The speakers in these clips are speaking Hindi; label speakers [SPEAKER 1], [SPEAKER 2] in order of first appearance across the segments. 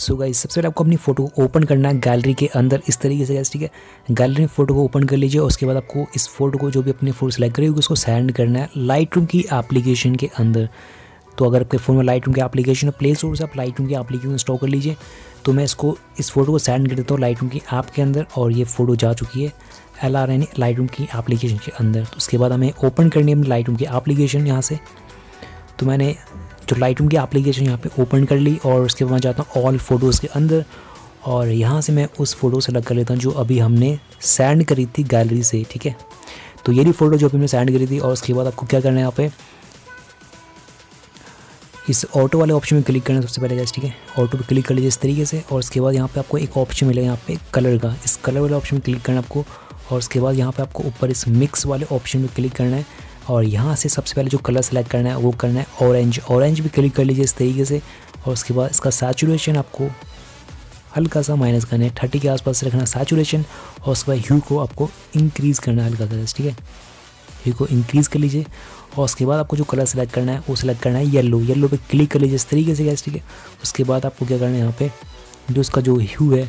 [SPEAKER 1] सो गाइस सबसे पहले आपको अपनी फ़ोटो को ओपन करना है गैलरी के अंदर इस तरीके से गाइस, ठीक है। गैलरी में फ़ोटो को ओपन कर लीजिए और उसके बाद आपको इस फ़ोटो को जो भी अपनी फ़ोटो सेलेक्ट करी होगी उसको सेंड करना है लाइटरूम की एप्लीकेशन के अंदर। तो अगर आपके फ़ोन में लाइटरूम की एप्लीकेशन प्ले स्टोर से आप लाइटरूम की एप्लीकेशन इंस्टॉल कर लीजिए। तो मैं इस फ़ोटो को सेंड कर देता हूँ लाइटरूम की ऐप के अंदर और ये फ़ोटो जा चुकी है LRN लाइटरूम की एप्लीकेशन के अंदर। तो उसके बाद हमें ओपन करनी है अपनी लाइटरूम की एप्लीकेशन यहाँ से। तो मैंने जो लाइटरूम की एप्लीकेशन यहाँ पे ओपन कर ली और उसके बाद जाता हूँ ऑल फोटोज़ के अंदर और यहाँ से मैं उस फ़ोटो सेलेक्ट कर लेता हूँ जो अभी हमने सेंड करी थी गैलरी से, ठीक है। तो ये फ़ोटो जो अभी हमने सेंड करी थी और उसके बाद आपको क्या करना है, यहाँ पे इस ऑटो वाले ऑप्शन में क्लिक करना है सबसे पहले गाइस, ठीक है। ऑटो पे क्लिक कर लीजिए इस तरीके से और उसके बाद यहाँ पे आपको एक ऑप्शन मिलेगा यहाँ पे कलर का, इस कलर वाले ऑप्शन में क्लिक करना है आपको और उसके बाद यहाँ पे आपको ऊपर इस मिक्स वाले ऑप्शन में क्लिक करना है और यहाँ से सबसे पहले जो कलर सेलेक्ट करना है वो करना है ऑरेंज भी क्लिक कर लीजिए इस तरीके से और उसके बाद इसका सैचुरेशन आपको हल्का सा माइनस करना है, 30 के आसपास रखना है सैचुरेशन और उसके बाद ह्यू को आपको इंक्रीज़ करना है हल्का सा, ठीक है। ह्यू को इंक्रीज़ कर लीजिए और उसके बाद आपको जो कलर सेलेक्ट करना है वो सिलेक्ट करना है येलो पे क्लिक कर लीजिए इस तरीके से गाइस, ठीक है। उसके बाद आपको क्या करना है, यहाँ पे जो इसका जो ह्यू है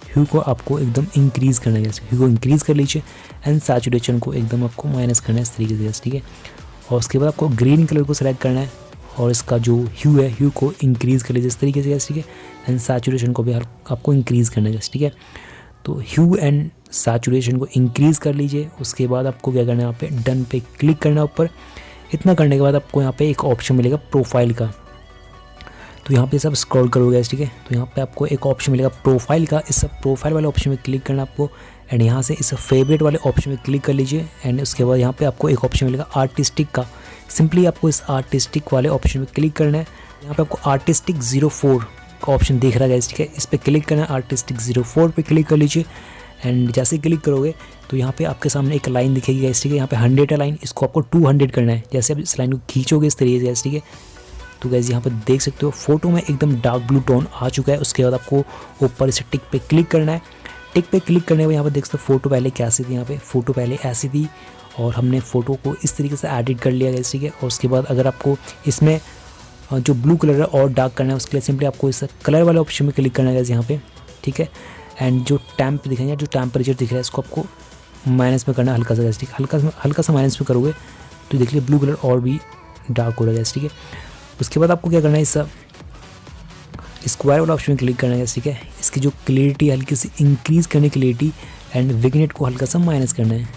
[SPEAKER 1] ह्यू को आपको एकदम इंक्रीज़ करना है, ह्यू को इंक्रीज़ कर लीजिए एंड सैचुरेशन को एकदम आपको माइनस करना है इस तरीके से, ठीक है। और उसके बाद आपको ग्रीन कलर को सिलेक्ट करना है और इसका जो ह्यू है ह्यू को इंक्रीज़ कर लीजिए इस तरीके से, ठीक है। एंड सैचुरेशन को भी आपको इंक्रीज़ करना है, ठीक है। तो ह्यू एंड सैचुरेशन को इंक्रीज़ कर लीजिए। उसके बाद आपको क्या करना है, यहाँ पे डन पे क्लिक करना है ऊपर। इतना करने के बाद आपको यहाँ पे एक ऑप्शन मिलेगा प्रोफाइल का, तो यहाँ पे सब स्क्रॉल करोगे, ठीक है। तो यहाँ पे आपको एक ऑप्शन मिलेगा प्रोफाइल का, इस प्रोफाइल वाले ऑप्शन में क्लिक करना आपको एंड यहाँ से इस फेवरेट वाले ऑप्शन में क्लिक कर लीजिए एंड उसके बाद यहाँ पे आपको एक ऑप्शन मिलेगा आर्टिस्टिक का। सिंपली आपको इस आर्टिस्टिक वाले ऑप्शन में क्लिक करना है। यहाँ पे आपको आर्टिस्टिक 04 का ऑप्शन दिख रहा है, ठीक है। इस पर क्लिक करना है, आर्टिस्टिक 04 पे क्लिक कर लीजिए एंड जैसे क्लिक करोगे तो यहाँ पे आपके सामने एक लाइन दिखेगी गाइस, ठीक है। यहाँ पे 100 है लाइन, इसको आपको 200 करना है। जैसे आप इस लाइन को खींचोगे इस तरीके से गाइस, ठीक है। तो गाइस यहाँ पे देख सकते हो फोटो में एकदम डार्क ब्लू टोन आ चुका है। उसके बाद आपको ऊपर इसे टिक पे क्लिक करना है। टिक पे क्लिक करने के बाद यहाँ पे देख सकते हो फोटो पहले कैसी थी, यहाँ पे फोटो पहले ऐसी थी और हमने फ़ोटो को इस तरीके से एडिट कर लिया गाइस, ठीक है। और उसके बाद अगर आपको इसमें जो ब्लू कलर है और डार्क करना है उसके लिए सिंपली आपको इस कलर वाले ऑप्शन में क्लिक करना है गाइस यहाँ पे, ठीक है। एंड जो टेम्प दिखेंगे, जो टेम्परेचर दिख रहा है इसको आपको माइनस में करना है हल्का सा गाइस, ठीक है। हल्का सा माइनस में करोगे तो देख लीजिए ब्लू कलर और भी डार्क हो रहा है गाइस, ठीक है। उसके बाद आपको क्या करना है, इस स्क्वायर वाला ऑप्शन में क्लिक करना है, ठीक है। इसकी जो क्लियरिटी हल्की सी इंक्रीज़ करने की क्लियरिटी एंड विग्नेट को हल्का सा माइनस करना है।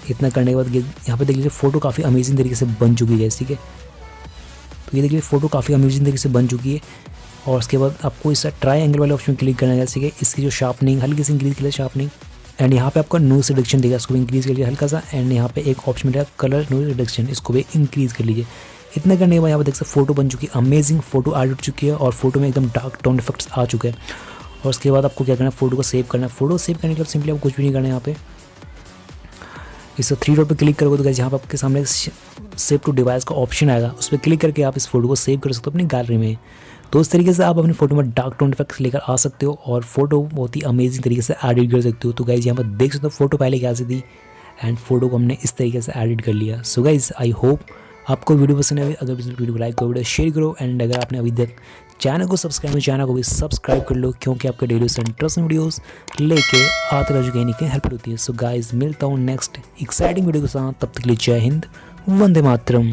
[SPEAKER 1] इतना करने के बाद यहाँ पे देख लीजिए फ़ोटो काफ़ी अमेजिंग तरीके से बन चुकी है, ठीक है। तो ये देखिए फ़ोटो काफ़ी अमेजिंग तरीके से बन चुकी है और उसके बाद आपको इस ट्राई एंगल वाले ऑप्शन में क्लिक करना है, ठीक है। इसकी जो शार्पनिंग हल्की सी इंक्रीज़ कर शार्पनिंग एंड यहाँ पे आपका नोइज़ रिडक्शन देगा, इसको भी इंक्रीज़ कर लीजिए हल्का सा एंड यहाँ पे एक ऑप्शन मिलेगा कलर नोइज़ रिडक्शन, इसको भी इंक्रीज़ कर लीजिए। इतना करने के बाद यहाँ पर देख सकते फ़ोटो बन चुकी है, अमेजिंग फ़ोटो एड हो चुकी है और फोटो में एकदम डार्क टोन इफेक्ट्स आ चुके हैं। और उसके बाद आपको क्या करना है, फ़ोटो को सेव करना है। फ़ोटो सेव करने के बाद सिंपली आपको कुछ भी नहीं करना है। यहाँ पे इस 3 डॉट पे क्लिक करोगे तो गाइस यहाँ पर आपके सामने सेव टू डिवाइस का ऑप्शन आएगा, उस पर क्लिक करके आप इस फोटो को सेव कर सकते हो अपनी गैलरी में। तो इस तरीके से आप अपनी फ़ोटो में डार्क टोन इफेक्ट्स लेकर आ सकते हो और फोटो बहुत ही अमेजिंग तरीके से एडिट कर सकते हो। तो गाइस यहाँ पर देख सकते हो फोटो पहले कैसी थी एंड फोटो को हमने इस तरीके से एडिट कर लिया। सो गाइस आई होप आपको वीडियो पसंद है। अगर वीडियो को लाइक करो, वीडियो शेयर करो एंड अगर आपने अभी तक चैनल को सब्सक्राइब कर लो क्योंकि आपके डेली इंटरेस्टिंग वीडियोस लेके आते रह चुके हैं, हेल्प होती है। सो गाइस मिलता हूँ नेक्स्ट एक्साइटिंग वीडियो के साथ, तब तक के लिए जय हिंद, वंदे मातरम।